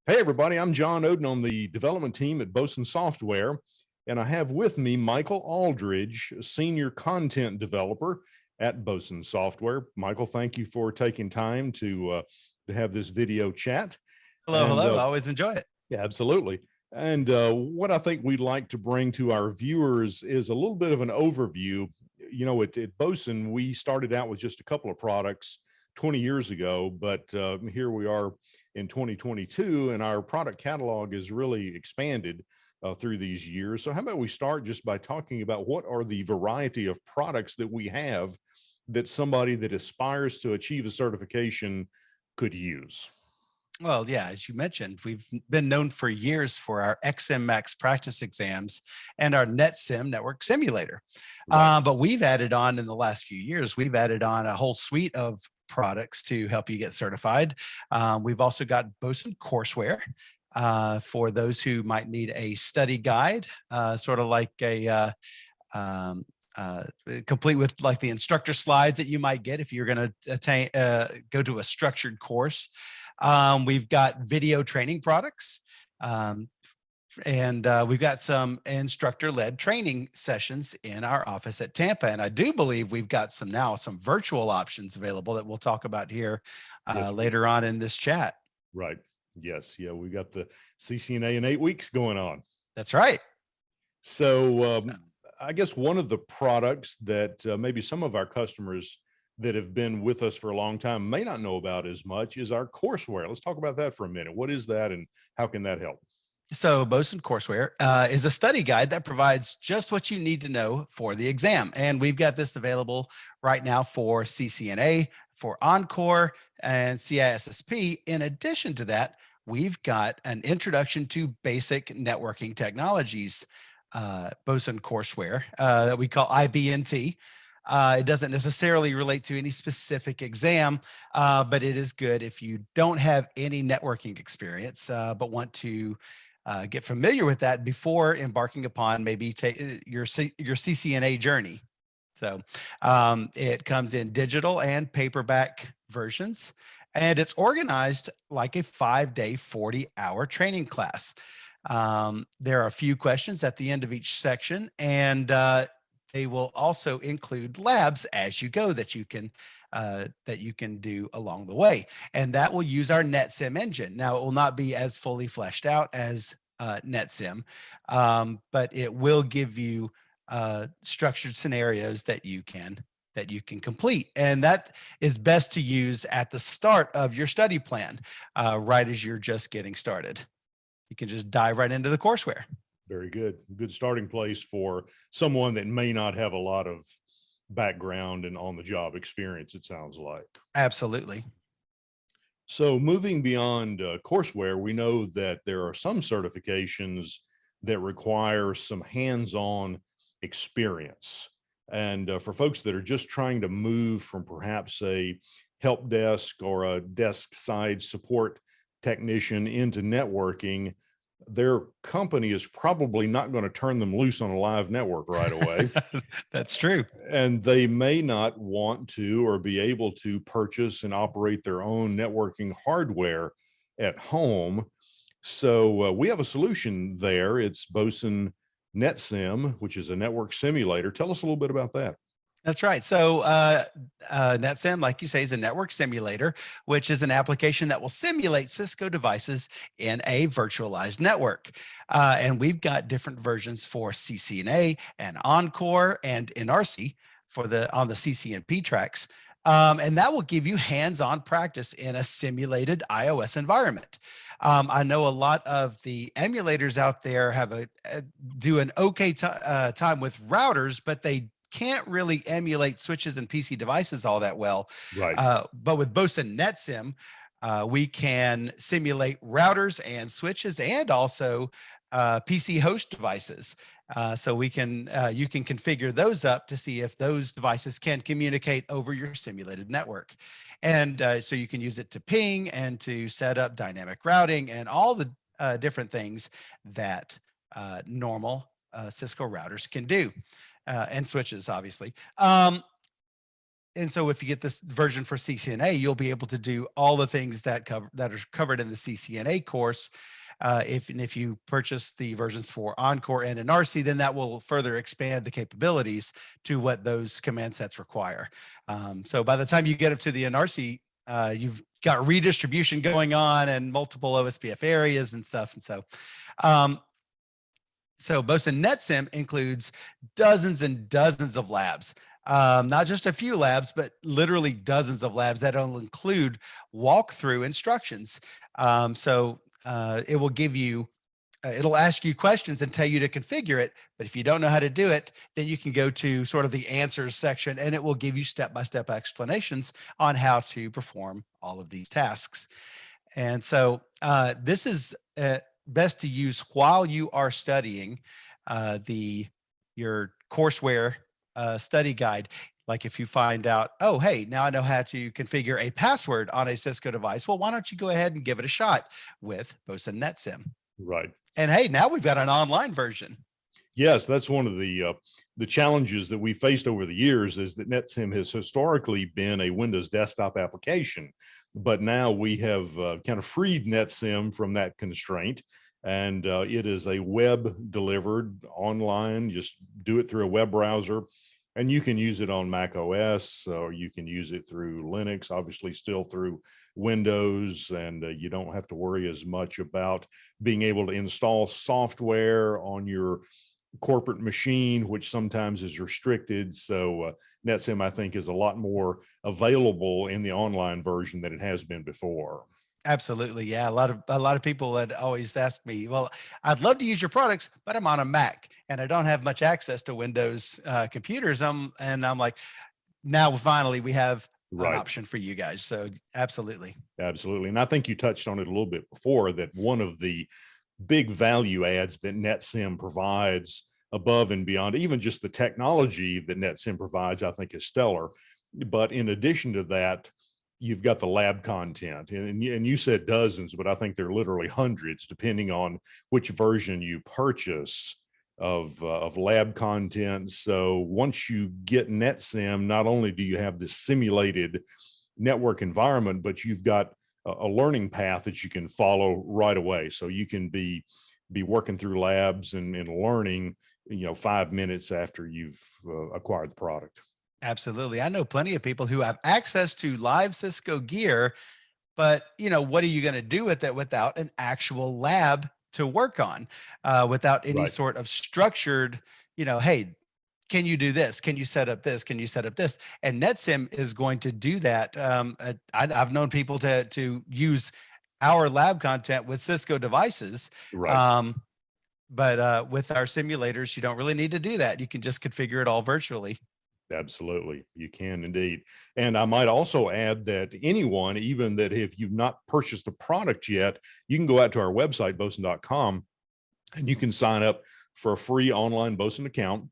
Hey everybody, I'm John Oden on the development team at Boson Software, and I have with me Michael Aldridge, Senior Content Developer at Boson Software. Michael, thank you for taking time to have this video chat. Hello, hello. I always enjoy it. Yeah, absolutely. And what I think we'd like to bring to our viewers is a little bit of an overview. You know, at Boson, we started out with just a couple of products 20 years ago, but here we are in 2022, and our product catalog is really expanded through these years. So how about we start just by talking about what are the variety of products that we have that somebody that aspires to achieve a certification could use? Well, yeah, as you mentioned, we've been known for years for our ExSim-Max Practice Exams and our Netsim Network Simulator. Right. But we've added on in the last few years, we've added on a whole suite of products to help you get certified. We've also got Boson Courseware for those who might need a study guide, sort of like a complete with like the instructor slides that you might get if you're going to go to a structured course. We've got video training products, and we've got some instructor-led training sessions in our office at Tampa. And I do believe we've got some virtual options available that we'll talk about here later on in this chat. Right. Yes. Yeah. We got the CCNA in 8 weeks going on. That's right. So I guess one of the products that maybe some of our customers that have been with us for a long time may not know about as much is our courseware. Let's talk about that for a minute. What is that and how can that help? So Boson Courseware is a study guide that provides just what you need to know for the exam. And we've got this available right now for CCNA, for Encore, and CISSP. In addition to that, we've got an introduction to basic networking technologies, Boson Courseware, that we call IBNT. It doesn't necessarily relate to any specific exam, but it is good if you don't have any networking experience, but want to get familiar with that before embarking upon maybe your CCNA journey. So it comes in digital and paperback versions, and it's organized like a 5-day, 40-hour training class. There are a few questions at the end of each section, and they will also include labs as you go that you can do along the way, and that will use our Netsim engine. Now, it will not be as fully fleshed out as Netsim, but it will give you structured scenarios that you can complete, and that is best to use at the start of your study plan, right as you're just getting started. You can just dive right into the courseware. Very good. Good starting place for someone that may not have a lot of background and on-the-job experience, it sounds like. Absolutely. So moving beyond courseware, we know that there are some certifications that require some hands-on experience. And for folks that are just trying to move from perhaps a help desk or a desk side support technician into networking, their company is probably not going to turn them loose on a live network right away. That's true. And they may not want to or be able to purchase and operate their own networking hardware at home. So we have a solution there. It's Boson Netsim, which is a network simulator. Tell us a little bit about that. That's right. So Netsim, like you say, is a network simulator, which is an application that will simulate Cisco devices in a virtualized network. And we've got different versions for CCNA and Encore and NRC on the CCNP tracks. And that will give you hands-on practice in a simulated iOS environment. I know a lot of the emulators out there have do an okay time with routers, but they can't really emulate switches and PC devices all that well. Right. But with Boson Netsim, we can simulate routers and switches and also PC host devices. So you can configure those up to see if those devices can communicate over your simulated network. And so you can use it to ping and to set up dynamic routing and all the different things that normal Cisco routers can do. And switches, obviously. and so if you get this version for CCNA, you'll be able to do all the things that are covered in the CCNA course. If you purchase the versions for Encore and NRC, then that will further expand the capabilities to what those command sets require. So by the time you get up to the NRC, you've got redistribution going on and multiple OSPF areas and stuff. And so Boson Netsim includes dozens and dozens of labs. Not just a few labs, but literally dozens of labs that will include walkthrough instructions. It will give you, it'll ask you questions and tell you to configure it. But if you don't know how to do it, then you can go to sort of the answers section and it will give you step-by-step explanations on how to perform all of these tasks. And so this is best to use while you are studying your courseware study guide. Like if you find out, oh, hey, now I know how to configure a password on a Cisco device. Well, why don't you go ahead and give it a shot with Boson Netsim? Right. And hey, now we've got an online version. Yes, that's one of the challenges that we faced over the years, is that Netsim has historically been a Windows desktop application, but now we have kind of freed Netsim from that constraint, and it is a web delivered online. Just do it through a web browser. And you can use it on Mac OS, or you can use it through Linux, obviously still through Windows, and you don't have to worry as much about being able to install software on your corporate machine, which sometimes is restricted. So Netsim, I think, is a lot more available in the online version than it has been before. Absolutely. Yeah. A lot of people had always asked me, well, I'd love to use your products, but I'm on a Mac and I don't have much access to Windows computers. I'm like, now finally we have an option for you guys. So absolutely. Absolutely. And I think you touched on it a little bit before, that one of the big value adds that Netsim provides above and beyond even just the technology that Netsim provides, I think is stellar. But in addition to that, you've got the lab content, and you said dozens, but I think there are literally hundreds, depending on which version you purchase, of lab content. So once you get Netsim, not only do you have this simulated network environment, but you've got a learning path that you can follow right away. So you can be working through labs and learning, 5 minutes after you've acquired the product. Absolutely. I know plenty of people who have access to live Cisco gear, but what are you going to do with it without an actual lab to work on, without any sort of structured, hey, can you do this? Can you set up this? Can you set up this? And Netsim is going to do that. I've known people to use our lab content with Cisco devices. Right. But with our simulators, you don't really need to do that. You can just configure it all virtually. Absolutely. You can indeed. And I might also add that anyone, even that if you've not purchased the product yet, you can go out to our website, boson.com, and you can sign up for a free online Boson account.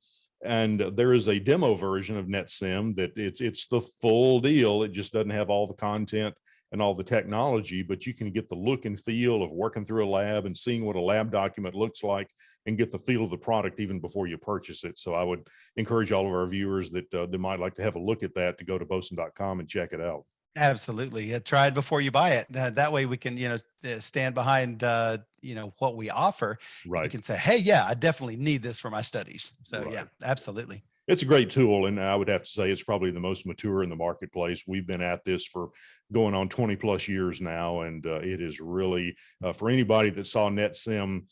And there is a demo version of Netsim that it's the full deal. It just doesn't have all the content and all the technology, but you can get the look and feel of working through a lab and seeing what a lab document looks like, and get the feel of the product even before you purchase it. So I would encourage all of our viewers that they might like to have a look at that, to go to boson.com and check it out. Absolutely. Try it before you buy it. That way we can, stand behind, what we offer. Right. You can say, hey, yeah, I definitely need this for my studies. So yeah, absolutely. It's a great tool. And I would have to say it's probably the most mature in the marketplace. We've been at this for going on 20 plus years now. And it is really, for anybody that saw Netsim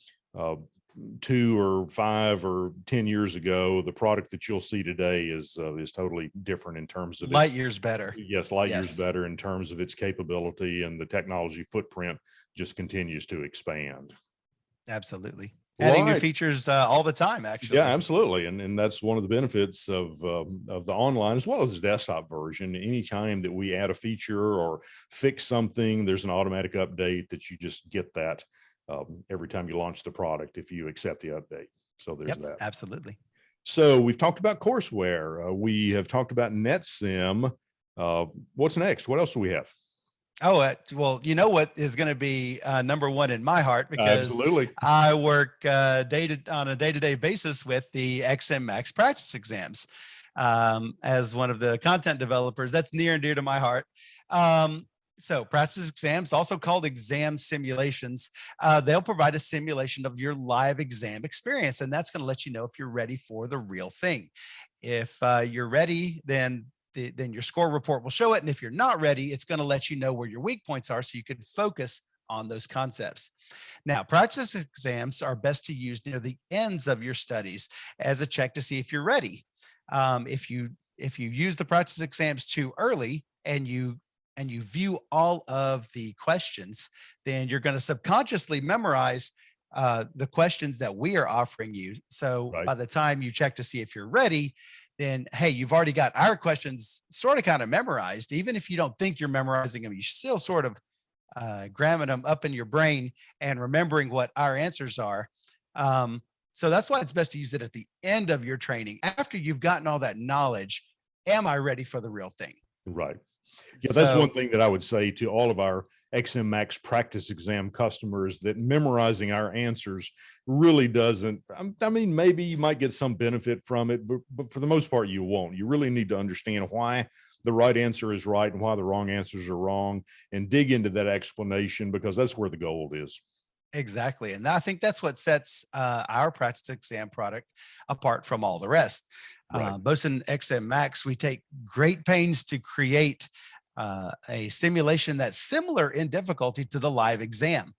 2 or 5 or 10 years ago, the product that you'll see today is totally different in terms of light years better. Yes, light years better in terms of its capability, and the technology footprint just continues to expand. Absolutely. Adding new features all the time, actually. Yeah, absolutely. And that's one of the benefits of the online as well as the desktop version. Anytime that we add a feature or fix something, there's an automatic update that you just get that every time you launch the product, if you accept the update. So there's that. Absolutely. So we've talked about courseware. We have talked about Netsim. What's next? What else do we have? Oh, well, you know what is going to be number one in my heart, because Absolutely. I work on a day-to-day basis with the ExSim-Max Practice Exams. As one of the content developers, that's near and dear to my heart. So practice exams, also called exam simulations, they'll provide a simulation of your live exam experience, and that's going to let you know if you're ready for the real thing. If you're ready, then your score report will show it. And if you're not ready, it's going to let you know where your weak points are so you can focus on those concepts. Now, practice exams are best to use near the ends of your studies as a check to see if you're ready. If you use the practice exams too early and you view all of the questions, then you're going to subconsciously memorize the questions that we are offering you. So Right. by the time you check to see if you're ready, then, hey, you've already got our questions sort of kind of memorized. Even if you don't think you're memorizing them, you still sort of grabbing them up in your brain and remembering what our answers are. So that's why it's best to use it at the end of your training. After you've gotten all that knowledge, am I ready for the real thing? Right. Yeah, that's one thing that I would say to all of our ExSim-Max practice exam customers, that memorizing our answers really doesn't, I mean, maybe you might get some benefit from it, but for the most part, you won't. You really need to understand why the right answer is right and why the wrong answers are wrong, and dig into that explanation, because that's where the gold is. Exactly. And I think that's what sets our practice exam product apart from all the rest. Right. Boson ExSim-Max, we take great pains to create a simulation that's similar in difficulty to the live exam.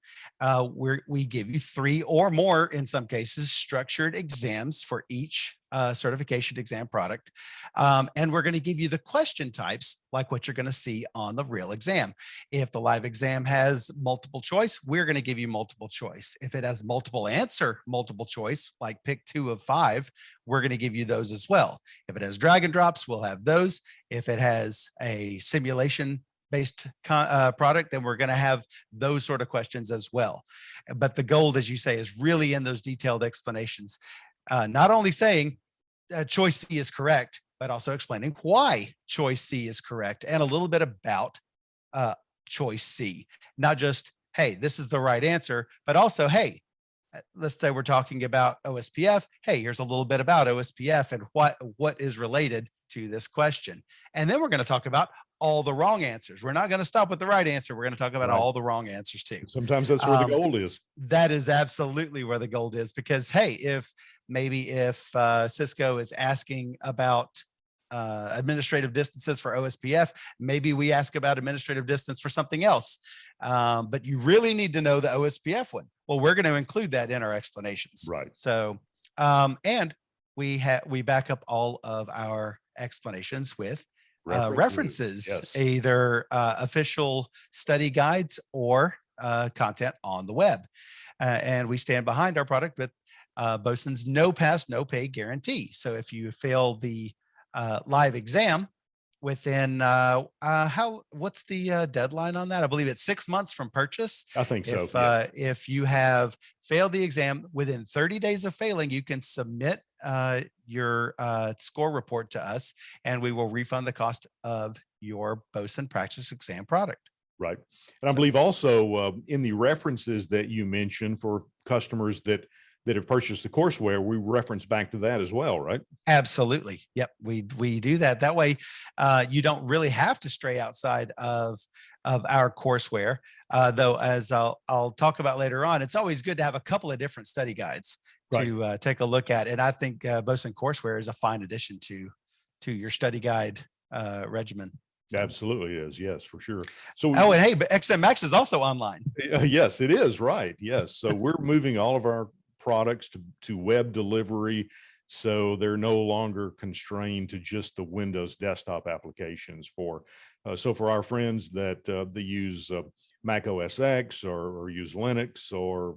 We give you 3 or more, in some cases, structured exams for each certification exam product. And we're going to give you the question types like what you're going to see on the real exam. If the live exam has multiple choice, we're going to give you multiple choice. If it has multiple answer, multiple choice, like pick 2 of 5, we're going to give you those as well. If it has drag and drops, we'll have those. If it has a simulation based product, then we're going to have those sort of questions as well. But the gold, as you say, is really in those detailed explanations, not only saying choice C is correct, but also explaining why choice C is correct and a little bit about choice C. Not just, hey, this is the right answer, but also, hey, let's say we're talking about OSPF. Hey, here's a little bit about OSPF and what is related to this question. And then we're going to talk about all the wrong answers. We're not going to stop with the right answer. We're going to talk about all the wrong answers too. Sometimes that's where the gold is. That is absolutely where the gold is, because, hey, if Cisco is asking about administrative distances for OSPF, maybe we ask about administrative distance for something else. But you really need to know the OSPF one. Well, we're going to include that in our explanations. Right. So, and we back up all of our explanations with references, yes. Either official study guides or content on the web. And we stand behind our product with Boson's no pass, no pay guarantee. So if you fail the live exam within what's the deadline on that? I believe it's 6 months from purchase. I think so. If you have failed the exam within 30 days of failing, you can submit your score report to us, and we will refund the cost of your Boson practice exam product. Right. And I believe also in the references that you mentioned for customers that have purchased the courseware, we reference back to that as well, right? Absolutely. Yep. We do that. That way, you don't really have to stray outside of our courseware. Though, as I'll talk about later on, it's always good to have a couple of different study guides to take a look at. And I think Boson Courseware is a fine addition to your study guide regimen. So. Absolutely is. Yes, for sure. So, and hey, but ExSim-Max is also online. Yes, it is. Right. Yes. So we're moving all of our products to web delivery, so they're no longer constrained to just the Windows desktop applications. For our friends that they use Mac OS X or use Linux or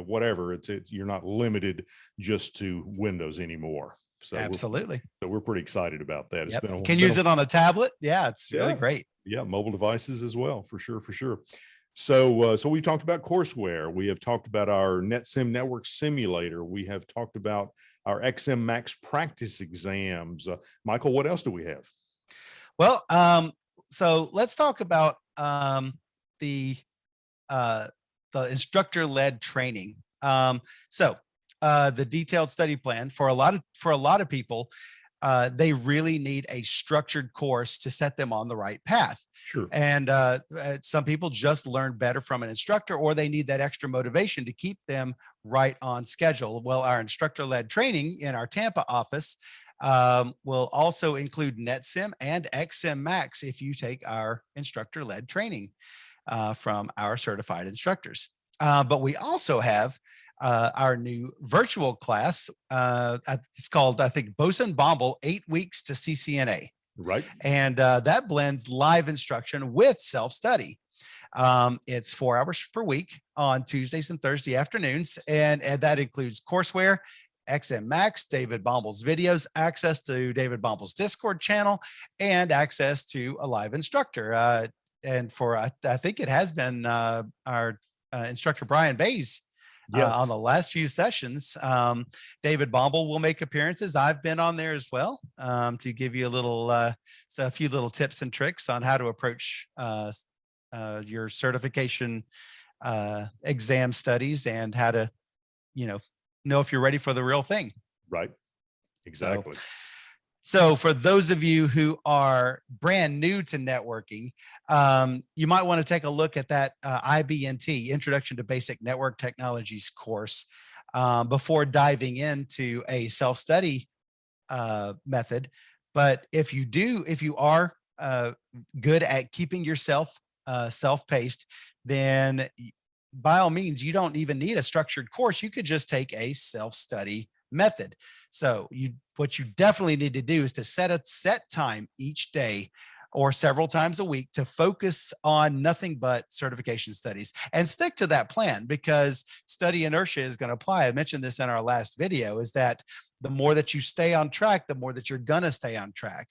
whatever, it's you're not limited just to Windows anymore. So absolutely. We're pretty excited about that. Yep. Can use it on a tablet. Yeah, it's really great. Yeah, mobile devices as well, for sure. So we talked about courseware. We have talked about our Netsim network simulator. We have talked about our ExSim-Max practice exams. Michael, what else do we have? Well, so let's talk about the instructor-led training. The detailed study plan for a lot of people, they really need a structured course to set them on the right path. Sure. And some people just learn better from an instructor, or they need that extra motivation to keep them right on schedule. Well, our instructor-led training in our Tampa office will also include Netsim and ExSim-Max if you take our instructor-led training from our certified instructors. But we also have our new virtual class. It's called, I think, Boson 8 Weeks to CCNA. Right. And that blends live instruction with self-study. It's 4 hours per week on Tuesdays and Thursday afternoons. And that includes courseware, ExSim-Max, David Bomble's videos, access to David Bomble's Discord channel, and access to a live instructor. And for, I think it has been our instructor, Brian Bays, on the last few sessions. David Bomble will make appearances. I've been on there as well to give you a few little tips and tricks on how to approach your certification exam studies and how to, know if you're ready for the real thing. Right. Exactly. So for those of you who are brand new to networking, you might want to take a look at that IBNT, Introduction to Basic Network Technologies course, before diving into a self-study method. But if you are good at keeping yourself self-paced, then by all means, you don't even need a structured course. You could just take a self-study method. So what you definitely need to do is to set a set time each day or several times a week to focus on nothing but certification studies, and stick to that plan, because study inertia is going to apply. I mentioned this in our last video, is that the more that you stay on track, the more that you're going to stay on track.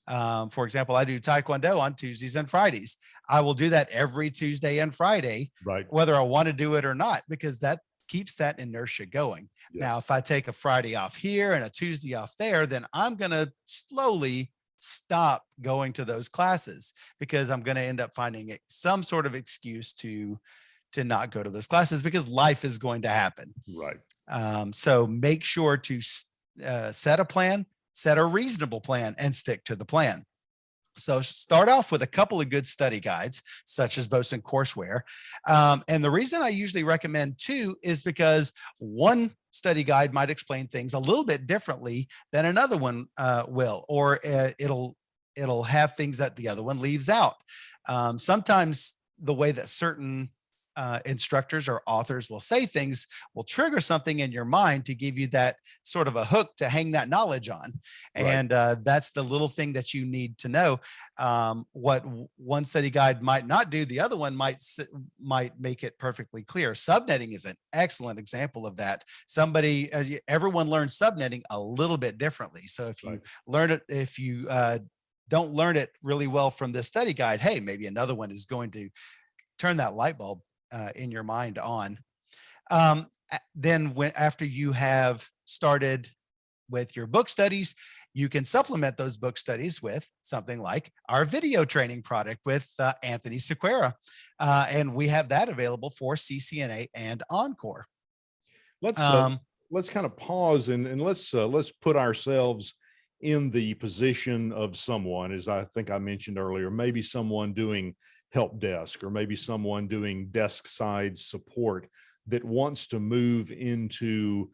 For example, I do Taekwondo on Tuesdays and Fridays. I will do that every Tuesday and Friday, right, whether I want to do it or not, because that keeps that inertia going. Yes. Now, if I take a Friday off here and a Tuesday off there, then I'm going to slowly stop going to those classes, because I'm going to end up finding some sort of excuse to not go to those classes, because life is going to happen. Right. So make sure to set a plan, set a reasonable plan, and stick to the plan. So start off with a couple of good study guides, such as Boson Courseware. And the reason I usually recommend two is because one study guide might explain things a little bit differently than another one will, or it'll have things that the other one leaves out. Sometimes the way that certain instructors or authors will say things will trigger something in your mind to give you that sort of a hook to hang that knowledge on. Right. And that's the little thing that you need to know. What one study guide might not do, the other one might make it perfectly clear. Subnetting is an excellent example of that. Everyone learns subnetting a little bit differently. So if you learn it, if you don't learn it really well from this study guide, hey, maybe another one is going to turn that light bulb in your mind on. Then after you have started with your book studies, you can supplement those book studies with something like our video training product with Anthony Sequeira. And we have that available for CCNA and Encore. Let's kind of pause and let's put ourselves in the position of someone, as I think I mentioned earlier, maybe someone doing help desk, or maybe someone doing desk side support that wants to move into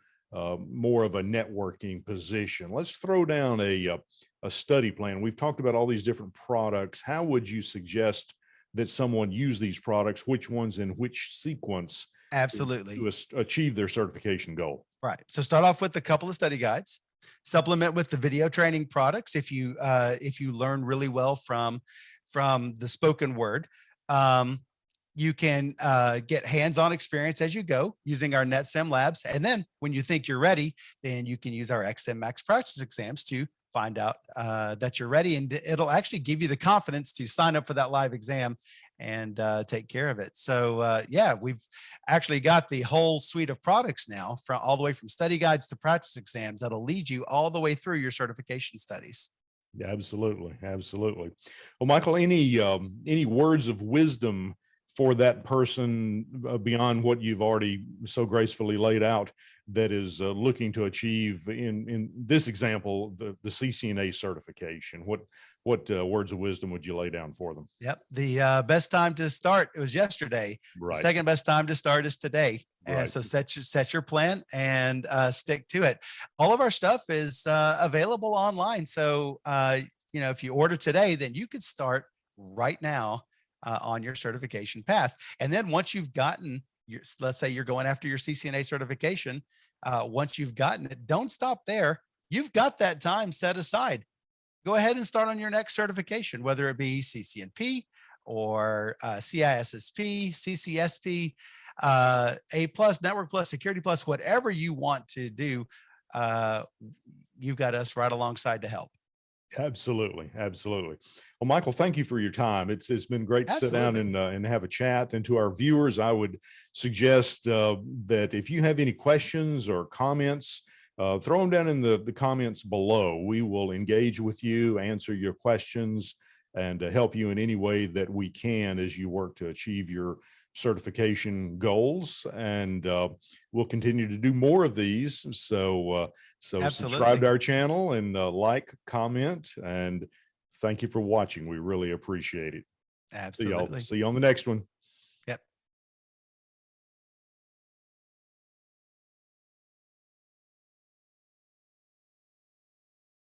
more of a networking position. Let's throw down a study plan. We've talked about all these different products. How would you suggest that someone use these products? Which ones in which sequence? Absolutely. To achieve their certification goal? Right. So start off with a couple of study guides, supplement with the video training products. If you learn really well from the spoken word, you can get hands-on experience as you go using our Netsim labs. And then when you think you're ready, then you can use our ExSim-Max Practice Exams to find out that you're ready. And it'll actually give you the confidence to sign up for that live exam and take care of it. So yeah, we've actually got the whole suite of products now, from all the way from study guides to practice exams, that'll lead you all the way through your certification studies. Yeah, absolutely. Absolutely. Well, Michael, any words of wisdom for that person beyond what you've already so gracefully laid out that is looking to achieve, in this example, the CCNA certification? What words of wisdom would you lay down for them? Yep. The best time to start, it was yesterday. The Right. second best time to start is today. And Right. so set your plan and stick to it. All of our stuff is available online. So, if you order today, then you could start right now on your certification path. And then once you've gotten let's say you're going after your CCNA certification, once you've gotten it, don't stop there. You've got that time set aside. Go ahead and start on your next certification, whether it be CCNP or CISSP, CCSP, A plus, Network plus, Security plus, whatever you want to do. You've got us right alongside to help. Absolutely. Absolutely. Well, Michael, thank you for your time. It's been great to sit down and have a chat. And to our viewers, I would suggest that if you have any questions or comments, throw them down in the comments below. We will engage with you, answer your questions, and help you in any way that we can as you work to achieve your certification goals. And we'll continue to do more of these. So subscribe to our channel and like, comment, and thank you for watching. We really appreciate it. Absolutely. See you on the next one.